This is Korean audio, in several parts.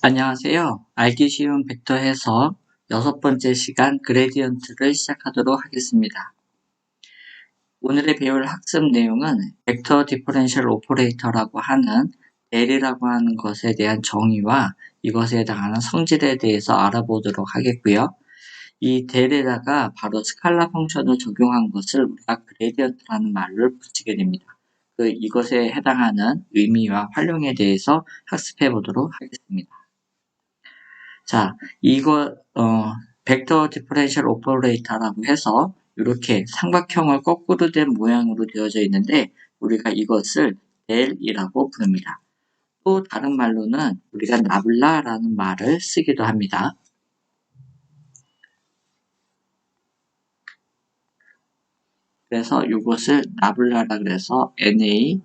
안녕하세요. 알기 쉬운 벡터 해석 6번째 시간 그레디언트를 시작하도록 하겠습니다. 오늘의 배울 학습 내용은 벡터 디퍼런셜 오퍼레이터라고 하는 델이라고 하는 것에 대한 정의와 이것에 해당하는 성질에 대해서 알아보도록 하겠고요. 이 델에다가 바로 스칼라 펑션을 적용한 것을 우리가 그레디언트라는 말을 붙이게 됩니다. 이것에 해당하는 의미와 활용에 대해서 학습해 보도록 하겠습니다. 자, 벡터 디퍼런셜 오퍼레이터라고 해서 이렇게 삼각형을 거꾸로 된 모양으로 되어져 있는데 우리가 이것을 델이라고 부릅니다. 또 다른 말로는 우리가 나블라라는 말을 쓰기도 합니다. 그래서 이것을 나블라라 그래서 NABLA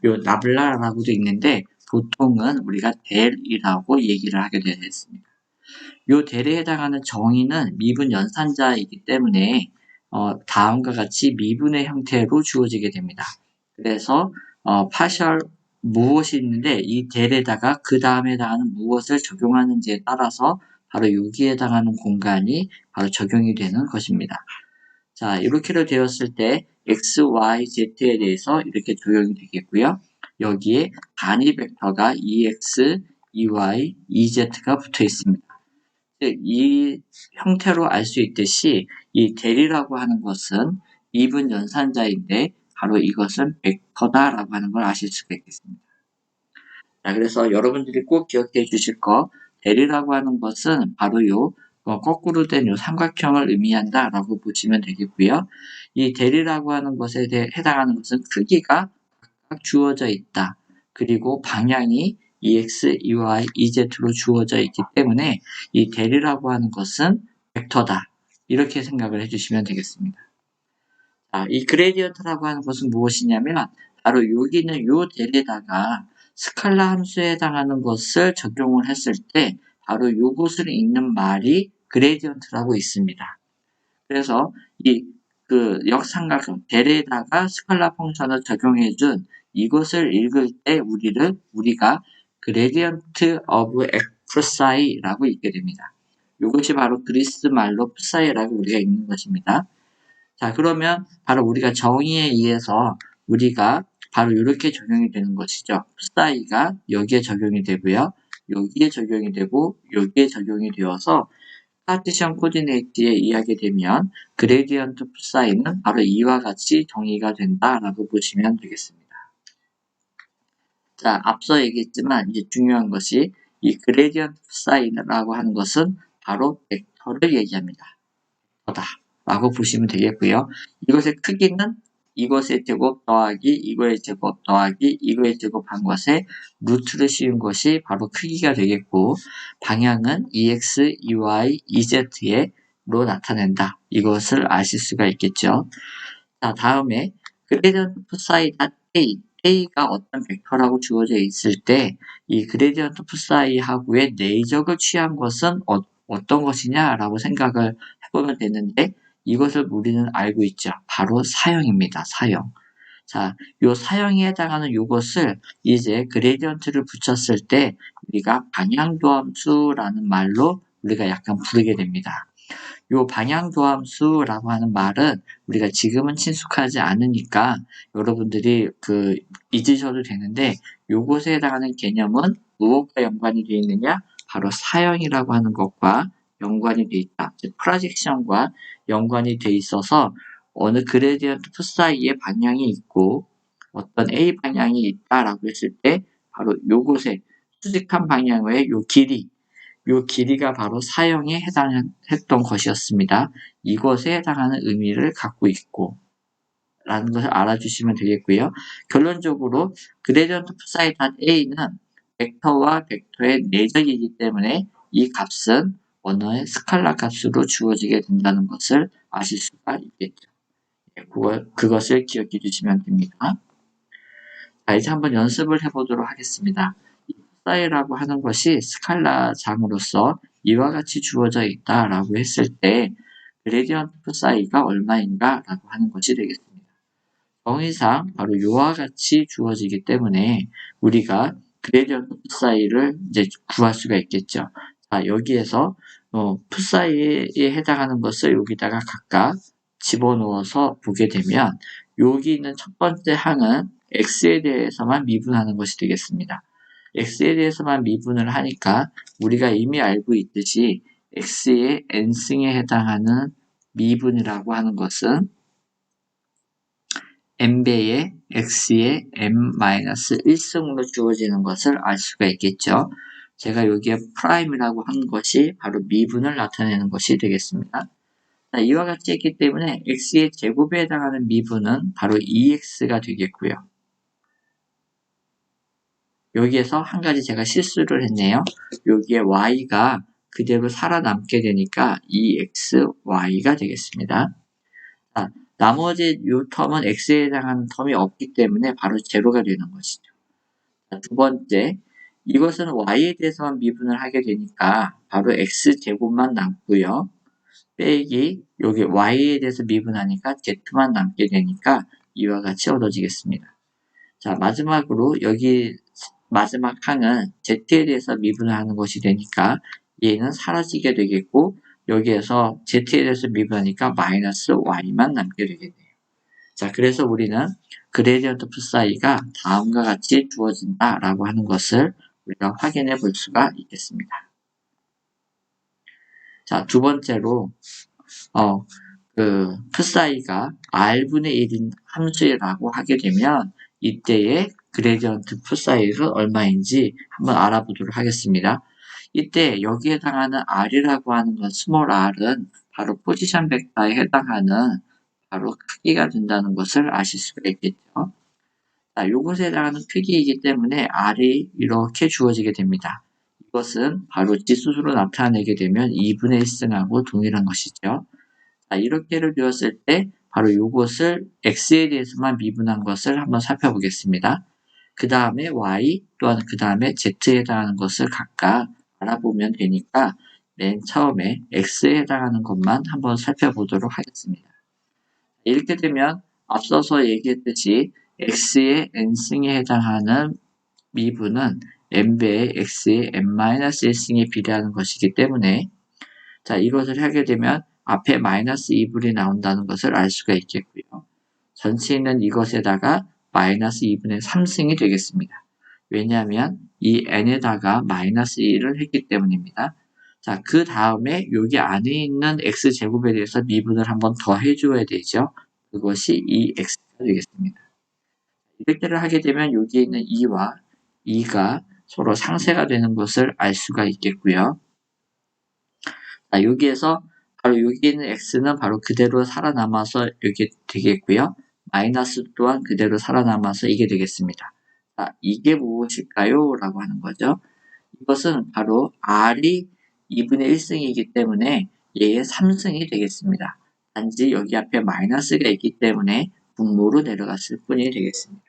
요 나블라라고도 있는데 보통은 우리가 델이라고 얘기를 하게 되었습니다. 요 델에 해당하는 정의는 미분 연산자이기 때문에 다음과 같이 미분의 형태로 주어지게 됩니다. 그래서 파셜 무엇이 있는데 이 델에다가 그 다음에 해당하는 무엇을 적용하는지에 따라서 바로 여기에 해당하는 공간이 바로 적용이 되는 것입니다. 자, 이렇게로 되었을 때 x, y, z에 대해서 이렇게 적용이 되겠고요. 여기에 단위 벡터가 2x, 2y, 2z가 붙어 있습니다. 이 형태로 알 수 있듯이 이 델이라고 하는 것은 미분 연산자인데 바로 이것은 벡터다라고 하는 걸 아실 수가 있겠습니다. 자, 그래서 여러분들이 꼭 기억해 주실 거 델이라고 하는 것은 바로 거꾸로 된 요 삼각형을 의미한다라고 보시면 되겠고요. 이 델이라고 하는 것에 대해 해당하는 것은 크기가 각각 주어져 있다. 그리고 방향이 EX, EY, EZ로 주어져 있기 때문에 이 델이라고 하는 것은 벡터다. 이렇게 생각을 해주시면 되겠습니다. 자, 이 그레디언트라고 하는 것은 무엇이냐면 바로 여기는 요 델에다가 스칼라 함수에 해당하는 것을 적용을 했을 때 바로 요것을 읽는 말이 그레디언트라고 있습니다. 그래서 역삼각형 델에다가 스칼라 펑션을 적용해준 이것을 읽을 때 우리가 gradient of x라고 읽게 됩니다. 이것이 바로 그리스 말로 프사이라고 우리가 읽는 것입니다. 자, 그러면 바로 우리가 정의에 의해서 우리가 바로 이렇게 적용이 되는 것이죠. 프사이가 여기에 적용이 되고요. 여기에 적용이 되고 여기에 적용이 되어서 카르티션 코디네이트에 의하게 되면 그레디언트 프사이는 바로 이와 같이 정의가 된다라고 보시면 되겠습니다. 자, 앞서 얘기했지만 이제 중요한 것이 이 그레디언트 프사이라고 하는 것은 바로 벡터를 얘기합니다. 벡터다라고 보시면 되겠고요. 이것의 크기는 이것의 제곱 더하기 이거의 제곱 더하기 이거의 제곱한 것에 루트를 씌운 것이 바로 크기가 되겠고 방향은 EX, EY, EZ로 나타낸다. 이것을 아실 수가 있겠죠. 자, 다음에 그레디언트 사이 A, A가 어떤 벡터라고 주어져 있을 때 이 그레디언트 사이하고의 내적을 취한 것은 어떤 것이냐라고 생각을 해보면 되는데 이것을 우리는 알고 있죠. 바로 사형입니다. 사형. 자, 요 사형에 해당하는 요것을 이제 그레디언트를 붙였을 때 우리가 방향도함수라는 말로 우리가 약간 부르게 됩니다. 요 방향도함수라고 하는 말은 우리가 지금은 친숙하지 않으니까 여러분들이 잊으셔도 되는데 요것에 해당하는 개념은 무엇과 연관이 되어 있느냐? 바로 사형이라고 하는 것과 연관이 되어 있다. 즉 프로젝션과 연관이 되어 있어서 어느 그레디언트 사이에 방향이 있고 어떤 A 방향이 있다라고 했을 때 바로 요것에 수직한 방향의 요 길이가 바로 사형에 해당했던 것이었습니다. 이것에 해당하는 의미를 갖고 있고 라는 것을 알아주시면 되겠고요. 결론적으로 그레디언트 사이 A는 벡터와 벡터의 내적이기 때문에 이 값은 언어의 스칼라 값으로 주어지게 된다는 것을 아실 수가 있겠죠. 그것을 기억해 주시면 됩니다. 자, 이제 한번 연습을 해보도록 하겠습니다. 사이라고 하는 것이 스칼라 장으로서 이와 같이 주어져 있다라고 했을 때 그레디언트 사이가 얼마인가 라고 하는 것이 되겠습니다. 정의상 바로 이와 같이 주어지기 때문에 우리가 그레디언트 풋사이를 이제 구할 수가 있겠죠. 자, 여기에서 풋사이에 해당하는 것을 여기다가 각각 집어넣어서 보게 되면 여기 있는 첫 번째 항은 x에 대해서만 미분하는 것이 되겠습니다. x에 대해서만 미분을 하니까 우리가 이미 알고 있듯이 x의 n승에 해당하는 미분이라고 하는 것은 n배의 x의 n-1승으로 주어지는 것을 알 수가 있겠죠. 제가 여기에 프라임이라고 한 것이 바로 미분을 나타내는 것이 되겠습니다. 자, 이와 같이 했기 때문에 x의 제곱에 해당하는 미분은 바로 2x가 되겠고요. 여기에서 한 가지 제가 실수를 했네요. 여기에 y가 그대로 살아남게 되니까 2xy가 되겠습니다. 자, 나머지 이 텀은 x에 해당하는 텀이 없기 때문에 바로 제로가 되는 것이죠. 자, 두 번째, 이것은 y에 대해서만 미분을 하게 되니까 바로 x제곱만 남고요. 빼기 여기 y에 대해서 미분하니까 z만 남게 되니까 이와 같이 얻어지겠습니다. 자, 마지막으로 여기 마지막 항은 z에 대해서 미분을 하는 것이 되니까 얘는 사라지게 되겠고 여기에서 z에 대해서 미분하니까 마이너스 y만 남게 되겠네요. 자, 그래서 우리는 그레디언트 풋사이가 다음과 같이 주어진다라고 하는 것을 우리가 확인해 볼 수가 있겠습니다. 자, 두 번째로 풋사이가 r분의 1인 함수라고 하게 되면 이때의 그레디언트 풋사이가 얼마인지 한번 알아보도록 하겠습니다. 이때 여기에 해당하는 r이라고 하는 건 스몰 r은 바로 포지션 벡터에 해당하는 바로 크기가 된다는 것을 아실 수가 있겠죠. 자, 이것에 해당하는 크기이기 때문에 r이 이렇게 주어지게 됩니다. 이것은 바로 지수수로 나타내게 되면 2분의 1승하고 동일한 것이죠. 자, 이렇게를 되었을 때 바로 이것을 x에 대해서만 미분한 것을 한번 살펴보겠습니다. 그 다음에 y 또한 그 다음에 z에 해당하는 것을 각각 알아보면 되니까 맨 처음에 x에 해당하는 것만 한번 살펴보도록 하겠습니다. 이렇게 되면 앞서서 얘기했듯이 x의 n승에 해당하는 미분은 n배의 x의 n-1승에 비례하는 것이기 때문에 자, 이것을 하게 되면 앞에 마이너스 2분이 나온다는 것을 알 수가 있겠고요. 전체 있는 이것에다가 마이너스 2분의 3승이 되겠습니다. 왜냐하면 이 n에다가 마이너스 1을 했기 때문입니다. 자, 그 다음에 여기 안에 있는 x제곱에 대해서 미분을 한번 더 해줘야 되죠. 그것이 2x가 되겠습니다. 이렇게를 하게 되면 여기에 있는 2와 2가 서로 상쇄가 되는 것을 알 수가 있겠고요. 자, 여기에서 바로 여기 있는 x는 바로 그대로 살아남아서 이렇게 되겠고요. 마이너스 또한 그대로 살아남아서 이게 되겠습니다. 자, 이게 무엇일까요? 라고 하는 거죠. 이것은 바로 r이 2분의 1승이기 때문에 얘의 3승이 되겠습니다. 단지 여기 앞에 마이너스가 있기 때문에 분모로 내려갔을 뿐이 되겠습니다.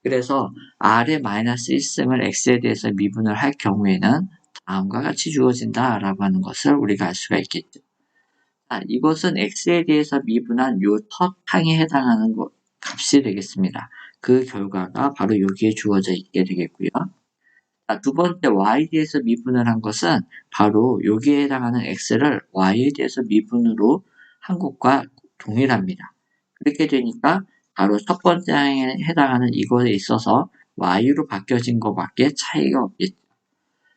그래서 r의 마이너스 1승을 x에 대해서 미분을 할 경우에는 다음과 같이 주어진다 라고 하는 것을 우리가 알 수가 있겠죠. 자, 이것은 x에 대해서 미분한 요 첫 항에 해당하는 값이 되겠습니다. 그 결과가 바로 여기에 주어져 있게 되겠고요. 자, 두 번째 y에 대해서 미분을 한 것은 바로 여기에 해당하는 x를 y에 대해서 미분으로 한 것과 동일합니다. 그렇게 되니까 바로 첫 번째 항에 해당하는 이것에 있어서 y로 바뀌어진 것밖에 차이가 없겠죠.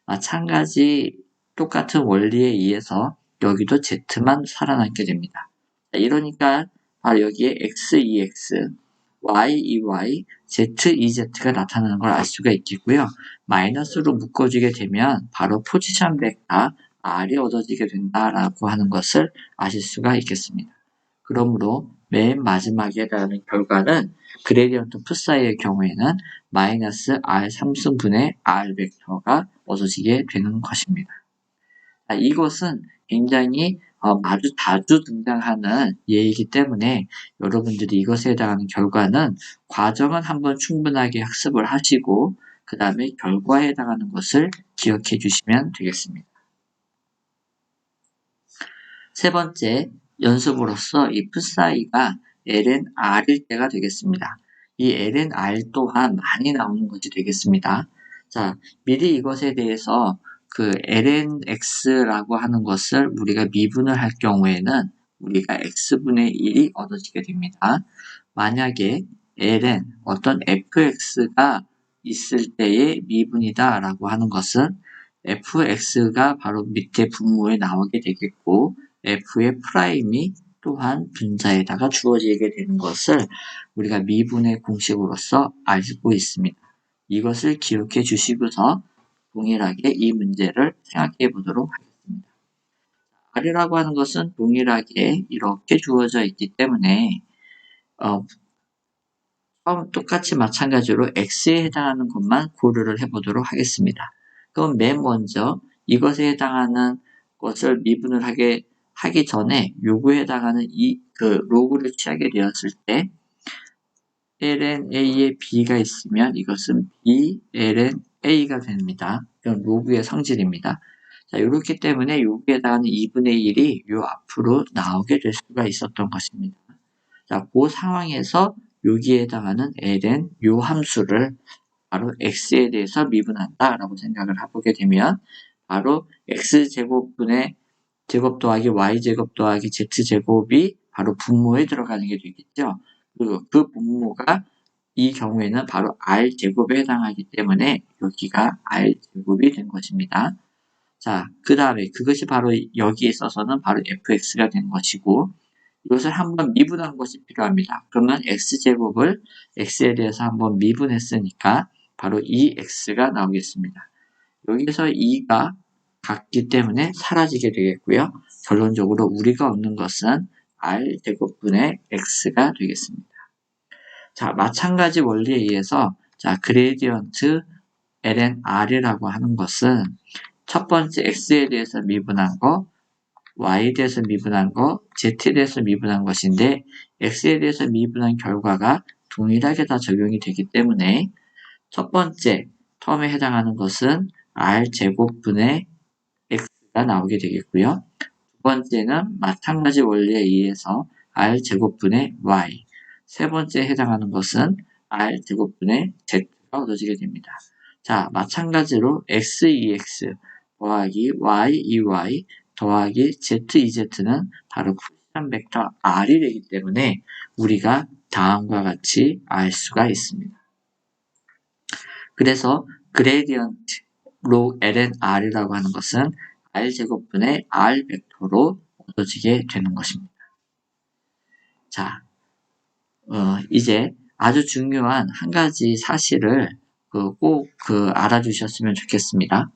마찬가지 똑같은 원리에 의해서 여기도 z만 살아남게 됩니다. 자, 이러니까 바로 여기에 x, 2x, y, 2y, z, 2z가 나타나는 걸 알 수가 있겠고요. 마이너스로 묶어주게 되면 바로 포지션 벡터 r이 얻어지게 된다라고 하는 것을 아실 수가 있겠습니다. 그러므로 맨 마지막에 해당하는 결과는 그레디언트 풋사이의 경우에는 마이너스 r 3승분의 r 벡터가 얻어지게 되는 것입니다. 자, 이것은 굉장히 아주 자주 등장하는 예이기 때문에 여러분들이 이것에 해당하는 결과는 과정은 한번 충분하게 학습을 하시고 그 다음에 결과에 해당하는 것을 기억해 주시면 되겠습니다. 세 번째 연습으로서 이 풋사이가 ln r일 때가 되겠습니다. 이 ln r 또한 많이 나오는 것이 되겠습니다. 자, 미리 이것에 대해서 그 lnx라고 하는 것을 우리가 미분을 할 경우에는 우리가 x분의 1이 얻어지게 됩니다. 만약에 ln 어떤 fx가 있을 때의 미분이다 라고 하는 것은 fx가 바로 밑에 분모에 나오게 되겠고 f의 프라임이 또한 분자에다가 주어지게 되는 것을 우리가 미분의 공식으로서 알고 있습니다. 이것을 기억해 주시고서 동일하게 이 문제를 생각해 보도록 하겠습니다. R이라고 하는 것은 동일하게 이렇게 주어져 있기 때문에 똑같이 마찬가지로 X에 해당하는 것만 고려를 해보도록 하겠습니다. 그럼 맨 먼저 이것에 해당하는 것을 미분을 하기 전에 요구에 해당하는 로그를 취하게 되었을 때 ln a에 b가 있으면 이것은 b ln a가 됩니다. 이건 로그의 성질입니다. 자, 이렇기 때문에 여기에 해당하는 2분의 1이 요 앞으로 나오게 될 수가 있었던 것입니다. 자, 그 상황에서 여기에 해당하는 ln 요 함수를 바로 x에 대해서 미분한다 라고 생각을 해보게 되면 바로 x제곱분의 제곱 더하기 y제곱 더하기 z제곱이 바로 분모에 들어가는 게 되겠죠. 그리고 그 분모가 이 경우에는 바로 r제곱에 해당하기 때문에 여기가 r제곱이 된 것입니다. 자, 그 다음에 그것이 바로 여기에 있어서는 바로 fx가 된 것이고 이것을 한번 미분한 것이 필요합니다. 그러면 x제곱을 x에 대해서 한번 미분했으니까 바로 2x가 나오겠습니다. 여기서 2가 같기 때문에 사라지게 되겠고요. 결론적으로 우리가 얻는 것은 r제곱분의 x가 되겠습니다. 자, 마찬가지 원리에 의해서 자, 그레디언트 ln r이라고 하는 것은 첫 번째 x에 대해서 미분한 거, y에 대해서 미분한 거, z에 대해서 미분한 것인데 x에 대해서 미분한 결과가 동일하게 다 적용이 되기 때문에 첫 번째 텀에 해당하는 것은 r제곱분의 x가 나오게 되겠고요. 두 번째는 마찬가지 원리에 의해서 r제곱분의 y, 세 번째에 해당하는 것은 r제곱분의 z가 얻어지게 됩니다. 자, 마찬가지로 x2x 더하기 y2y 더하기 z2z는 바로 푸시한 벡터 r이 되기 때문에 우리가 다음과 같이 알 수가 있습니다. 그래서 그레디언트 log ln r이라고 하는 것은 r제곱분의 r 벡터로 얻어지게 되는 것입니다. 자, 이제 아주 중요한 한 가지 사실을 꼭 알아주셨으면 좋겠습니다.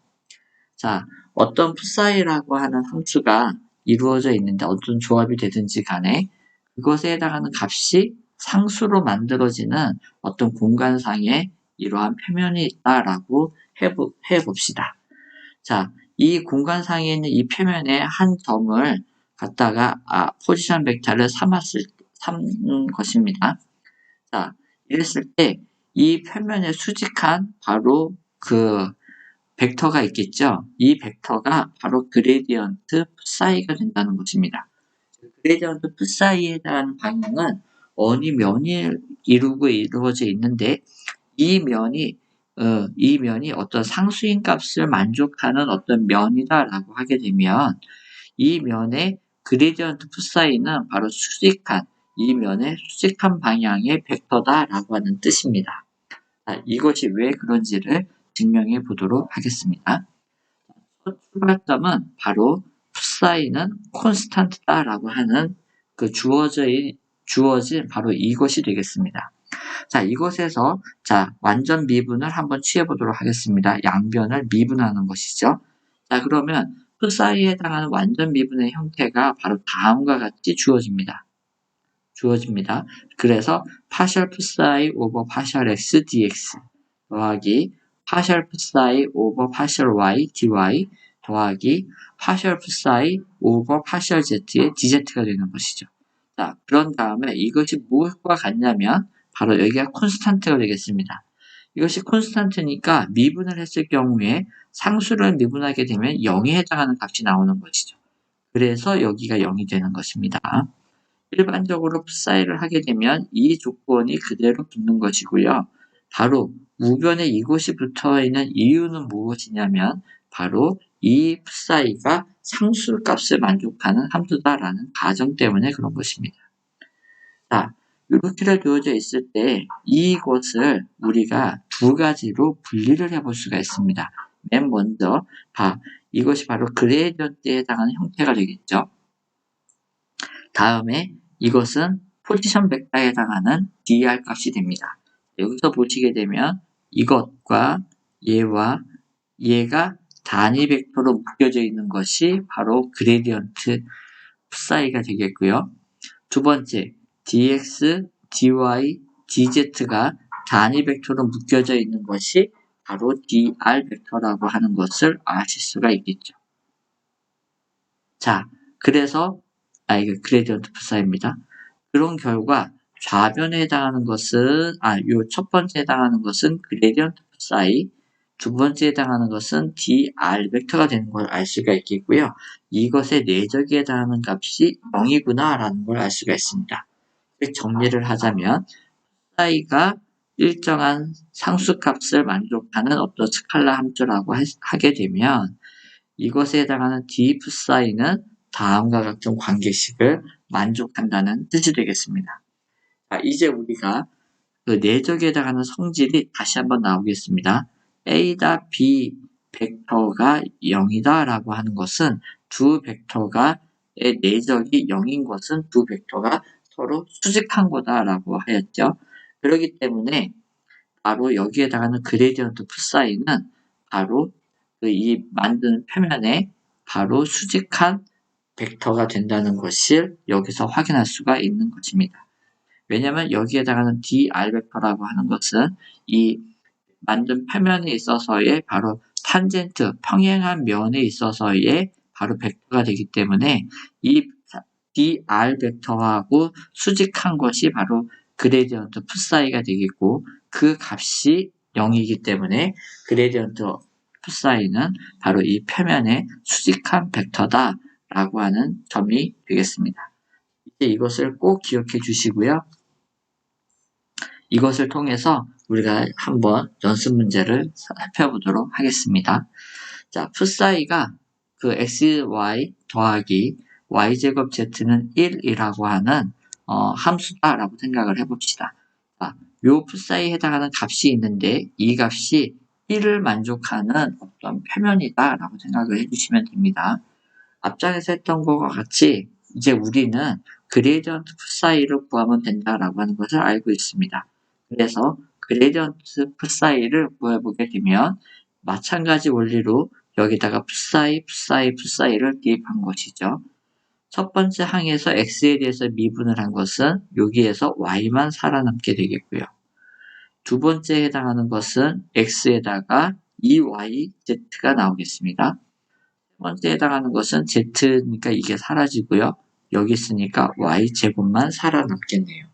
자, 어떤 풋사이라고 하는 함수가 이루어져 있는데 어떤 조합이 되든지 간에 그것에 해당하는 값이 상수로 만들어지는 어떤 공간상에 이러한 표면이 있다라고 해봅시다. 자, 이 공간상에 있는 이 표면의 한 점을 갖다가 포지션 벡터를 삼은 것입니다. 자, 이랬을 때 이 표면에 수직한 바로 그 벡터가 있겠죠. 이 벡터가 바로 그레디언트 풋사이가 된다는 것입니다. 그레디언트 풋사이에 대한 방향은 어느 면이 이루어져 있는데 이 면이 어떤 상수인 값을 만족하는 어떤 면이다라고 하게 되면 이 면의 그레디언트 풋사이는 바로 이 면의 수직한 방향의 벡터다라고 하는 뜻입니다. 자, 이것이 왜 그런지를 증명해 보도록 하겠습니다. 첫 출발점은 바로 풋사이는 콘스탄트다라고 하는 그 주어진 바로 이것이 되겠습니다. 자, 이것에서 완전 미분을 한번 취해 보도록 하겠습니다. 양변을 미분하는 것이죠. 자, 그러면 풋사이에 해당하는 완전 미분의 형태가 바로 다음과 같이 주어집니다. 그래서 파셜 풋사이 오버 파셜 x dx 더하기 파셜 풋사이 오버 파셜 y dy 더하기 파셜 풋사이 오버 파셜 z의 dz가 되는 것이죠. 자, 그런 다음에 이것이 무엇과 같냐면 바로 여기가 콘스탄트가 되겠습니다. 이것이 콘스탄트니까 미분을 했을 경우에 상수를 미분하게 되면 0에 해당하는 값이 나오는 것이죠. 그래서 여기가 0이 되는 것입니다. 일반적으로 풋사이를 하게 되면 이 조건이 그대로 붙는 것이고요. 바로 우변에 이곳이 붙어있는 이유는 무엇이냐면 바로 이 psi가 상수값을 만족하는 함수다라는 가정 때문에 그런 것입니다. 자, 이렇게 두어져 있을 때 이것을 우리가 두 가지로 분리를 해볼 수가 있습니다. 맨 먼저 이것이 바로 그레디언트에 해당하는 형태가 되겠죠. 다음에 이것은 포지션 벡터에 해당하는 dr 값이 됩니다. 여기서 보시게 되면 이것과 얘와 얘가 단위 벡터로 묶여져 있는 것이 바로 그레디언트 psi가 되겠고요. 두 번째, dx, dy, dz가 단위 벡터로 묶여져 있는 것이 바로 dr 벡터라고 하는 것을 아실 수가 있겠죠. 자, 그래서 이거 그레디언트 psi입니다. 그런 결과 좌변에 해당하는 것은 요 첫 번째에 해당하는 것은 그레디언트 psi, 두 번째에 해당하는 것은 dr 벡터가 되는 걸 알 수가 있겠고요. 이것의 내적에 해당하는 값이 0이구나 라는 걸 알 수가 있습니다. 정리를 하자면 psi가 일정한 상수값을 만족하는 어떤 스칼라 함수라고 하게 되면 이것에 해당하는 d psi는 다음과 같은 관계식을 만족한다는 뜻이 되겠습니다. 자, 이제 우리가 그 내적에 해당하는 성질이 다시 한번 나오겠습니다. A다 B 벡터가 0이다 라고 하는 것은 두 벡터의 내적이 0인 것은 두 벡터가 서로 수직한 거다 라고 하였죠. 그렇기 때문에 바로 여기에 해당하는 그레디언트 psi는 바로 이 만든 표면에 바로 수직한 벡터가 된다는 것을 여기서 확인할 수가 있는 것입니다. 왜냐하면 여기에 해당하는 dr 벡터라고 하는 것은 이 만든 표면에 있어서의 바로 탄젠트, 평행한 면에 있어서의 바로 벡터가 되기 때문에 이 dr 벡터하고 수직한 것이 바로 그레디언트 psi가 되겠고 그 값이 0이기 때문에 그레디언트 psi는 바로 이 표면의 수직한 벡터다 라고 하는 점이 되겠습니다. 이제 이것을 꼭 기억해 주시고요. 이것을 통해서 우리가 한번 연습 문제를 살펴보도록 하겠습니다. 자, psi가 그 xy 더하기 y제곱 z는 1이라고 하는 함수다라고 생각을 해봅시다. 자, 요 psi에 해당하는 값이 있는데 이 값이 1을 만족하는 어떤 표면이다라고 생각을 해주시면 됩니다. 앞장에서 했던 것과 같이 이제 우리는 그레디언트 psi를 구하면 된다라고 하는 것을 알고 있습니다. 그래서 그레디언트 psi를 구해보게 되면 마찬가지 원리로 여기다가 psi를 대입한 것이죠. 첫 번째 항에서 x에 대해서 미분을 한 것은 여기에서 y만 살아남게 되겠고요. 두 번째에 해당하는 것은 x에다가 2yz가 나오겠습니다. 세 번째에 해당하는 것은 z니까 이게 사라지고요. 여기 있으니까 y제곱만 살아남겠네요.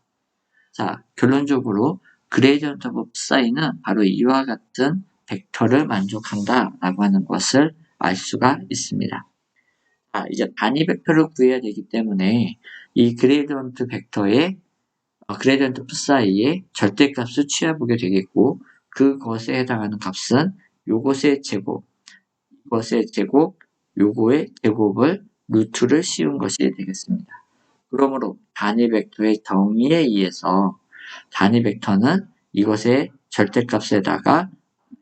자, 결론적으로 그레디언트 오브 psi는 바로 이와 같은 벡터를 만족한다 라고 하는 것을 알 수가 있습니다. 자, 이제 단위 벡터를 구해야 되기 때문에 이 그레디언트 그레디언트 psi의 절대값을 취해보게 되겠고 그것에 해당하는 값은 요것의 제곱, 이것의 제곱, 요거의 제곱을 루트를 씌운 것이 되겠습니다. 그러므로 단위 벡터의 정의에 의해서 단위 벡터는 이것의 절대값에다가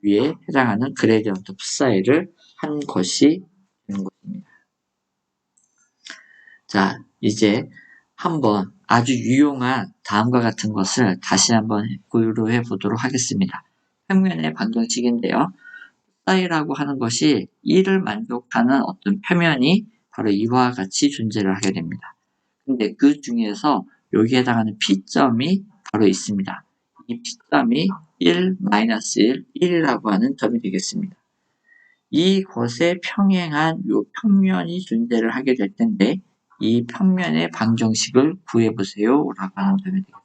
위에 해당하는 그레디언트 psi를 한 것이 되는 것입니다. 자, 이제 한번 아주 유용한 다음과 같은 것을 다시 한번 고려해 보도록 하겠습니다. 평면의 방정식인데요. psi라고 하는 것이 1을 만족하는 어떤 표면이 바로 이와 같이 존재를 하게 됩니다. 근데 그 중에서 여기에 해당하는 P점이 바로 있습니다. 이 P점이 1, 1이라고 하는 점이 되겠습니다. 이것에 평행한 이 평면이 존재를 하게 될 텐데 이 평면의 방정식을 구해보세요 라고 하는 점이 되겠습니다.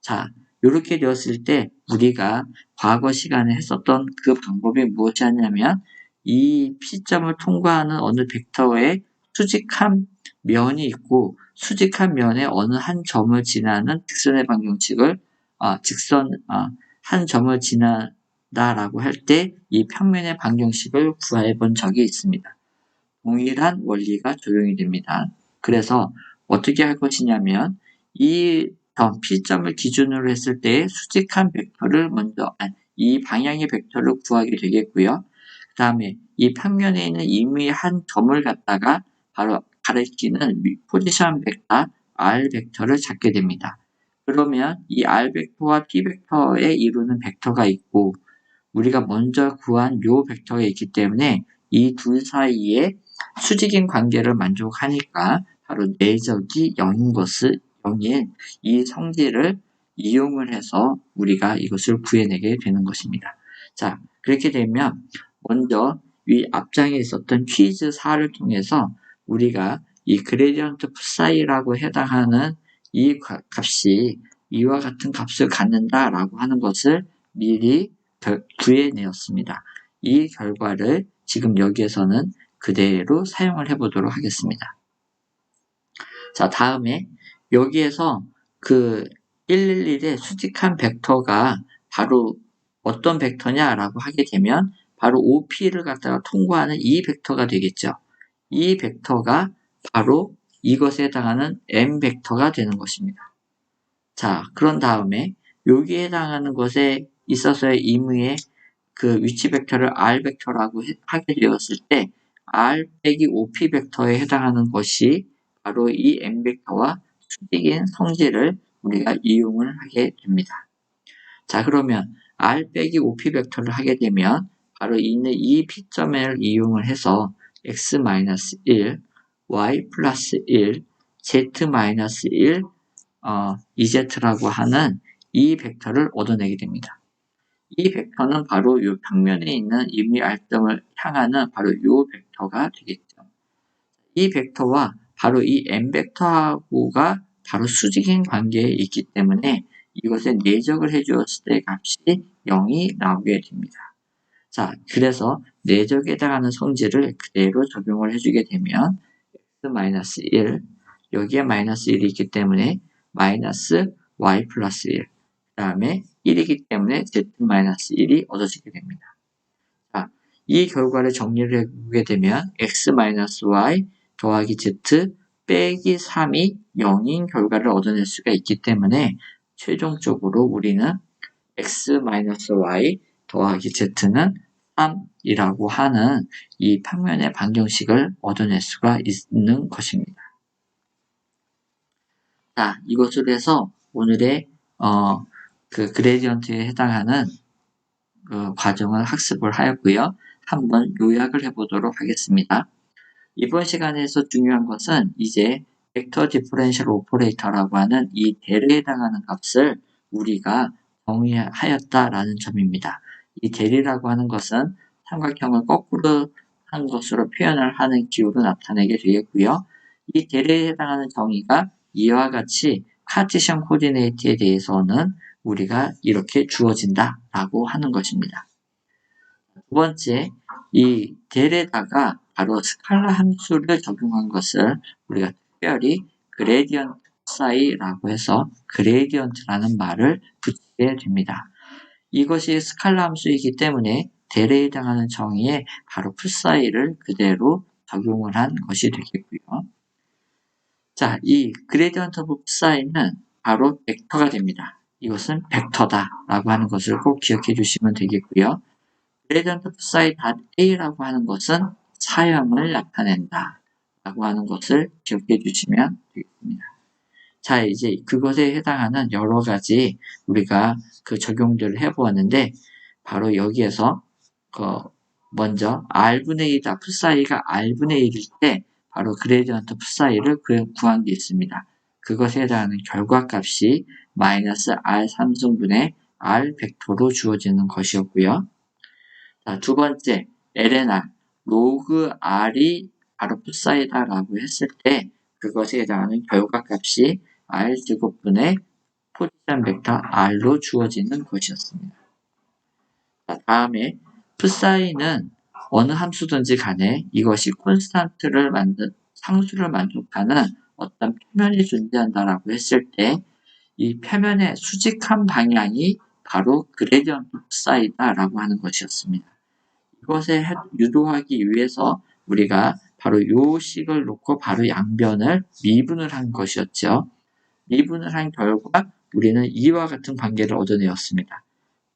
자, 이렇게 되었을 때 우리가 과거 시간에 했었던 그 방법이 무엇이었냐면 이 P점을 통과하는 어느 벡터의 수직한 면이 있고 수직한 면에 어느 한 점을 지나는 직선의 방정식을 한 점을 지나다라고 할 때 이 평면의 방정식을 구해 본 적이 있습니다. 동일한 원리가 적용이 됩니다. 그래서 어떻게 할 것이냐면 이 점 P점을 기준으로 했을 때 수직한 벡터를 이 방향의 벡터를 구하게 되겠고요. 그 다음에 이 평면에 있는 임의의 한 점을 갖다가 바로 가리키는 포지션 벡터 R 벡터를 찾게 됩니다. 그러면 이 R 벡터와 P 벡터에 이루는 벡터가 있고 우리가 먼저 구한 요 벡터가 있기 때문에 이 둘 사이에 수직인 관계를 만족하니까 바로 내적이 0인 것을 0인 이 성질을 이용을 해서 우리가 이것을 구해내게 되는 것입니다. 자, 그렇게 되면 먼저 이 앞장에 있었던 퀴즈 4를 통해서 우리가 이 그레디언트 푸사이라고 해당하는 이 값이 이와 같은 값을 갖는다라고 하는 것을 미리 구해내었습니다. 이 결과를 지금 여기에서는 그대로 사용을 해보도록 하겠습니다. 자, 다음에 여기에서 그 111의 수직한 벡터가 바로 어떤 벡터냐라고 하게 되면 바로 OP를 갖다가 통과하는 이 벡터가 되겠죠. 이 벡터가 바로 이것에 해당하는 M 벡터가 되는 것입니다. 자, 그런 다음에 여기에 해당하는 것에 있어서의 임의의 그 위치 벡터를 R 벡터라고 하게 되었을 때 R 빼기 OP 벡터에 해당하는 것이 바로 이 M 벡터와 수직인 성질을 우리가 이용을 하게 됩니다. 자, 그러면 R 빼기 OP 벡터를 하게 되면 바로 있는 이 P점을 이용을 해서 x-1, y 플러스 1, z-1, EZ라고 하는 이 벡터를 얻어내게 됩니다. 이 벡터는 바로 이 평면에 있는 임의 R점을 향하는 바로 이 벡터가 되겠죠. 이 벡터와 바로 이 M 벡터하고가 바로 수직인 관계에 있기 때문에 이것에 내적을 해주었을 때 값이 0이 나오게 됩니다. 자, 그래서 내적에 해당하는 성질을 그대로 적용을 해주게 되면 x-1 여기에 마이너스 1이 있기 때문에 마이너스 y 플러스 1 그 다음에 1이기 때문에 z-1이 얻어지게 됩니다. 자, 이 결과를 정리를 해보게 되면 x-y 더하기 z 빼기 3이 0인 결과를 얻어낼 수가 있기 때문에 최종적으로 우리는 x-y 더하기 z는 3이라고 하는 이 평면의 방정식을 얻어낼 수가 있는 것입니다. 자, 이것으로 해서 오늘의 그 그레디언트에 해당하는 그 과정을 학습을 하였고요. 한번 요약을 해보도록 하겠습니다. 이번 시간에서 중요한 것은 이제 벡터 디퍼런셜 오퍼레이터라고 하는 이 대를 해당하는 값을 우리가 정의하였다라는 점입니다. 이 대리라고 하는 것은 삼각형을 거꾸로 한 것으로 표현을 하는 기호로 나타내게 되겠고요. 이 대리에 해당하는 정의가 이와 같이 카르티션 코디네이트에 대해서는 우리가 이렇게 주어진다라고 하는 것입니다. 두 번째, 이 델에다가 바로 스칼라 함수를 적용한 것을 우리가 특별히 그레디언트 사이라고 해서 그레디언트라는 말을 붙이게 됩니다. 이것이 스칼라 함수이기 때문에 델에 해당하는 정의에 바로 풀사이를 그대로 적용을 한 것이 되겠고요. 자, 이 그레디언트 오브 풀사이는 바로 벡터가 됩니다. 이것은 벡터다라고 하는 것을 꼭 기억해 주시면 되겠고요. 그레디언트 풀사이 .a라고 하는 것은 사형을 나타낸다 라고 하는 것을 기억해 주시면 되겠습니다. 자, 이제 그것에 해당하는 여러 가지 우리가 그 적용들을 해보았는데 바로 여기에서 먼저 R분의 1이다. 풀사이가 R분의 1일 때 바로 그레디언트 풀사이를 구한 게 있습니다. 그것에 해당하는 결과값이 마이너스 R 3승분의 R 벡터로 주어지는 것이었고요. 자, 두 번째, LNR, 로그 R이 바로 풀사이다라고 했을 때 그것에 해당하는 결과값이 R 제곱분의 포지션 벡터 R로 주어지는 것이었습니다. 자, 다음에 풀사이는 어느 함수든지 간에 이것이 콘스탄트를 상수를 만족하는 어떤 표면이 존재한다라고 했을 때 이 표면의 수직한 방향이 바로 그레디언트 푸사이다라고 하는 것이었습니다. 이것에 유도하기 위해서 우리가 바로 요 식을 놓고 바로 양변을 미분을 한 것이었죠. 미분을 한 결과 우리는 이와 같은 관계를 얻어내었습니다.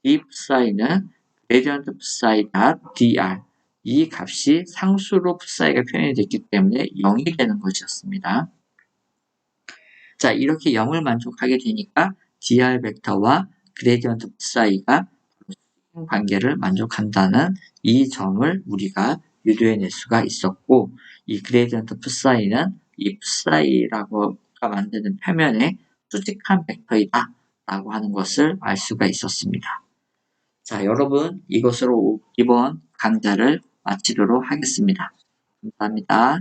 d 푸사이는 그레디언트 푸사이다 dr 이 값이 상수로 푸사이가 표현이 됐기 때문에 0이 되는 것이었습니다. 자, 이렇게 0을 만족하게 되니까 dr 벡터와 그레디언트 푸사이가 관계를 만족한다는 이 점을 우리가 유도해낼 수가 있었고, 이 그레디언트 푸사이는 이 푸사이라고 만드는 표면에 수직한 벡터이다 라고 하는 것을 알 수가 있었습니다. 자, 여러분, 이것으로 이번 강좌를 마치도록 하겠습니다. 감사합니다.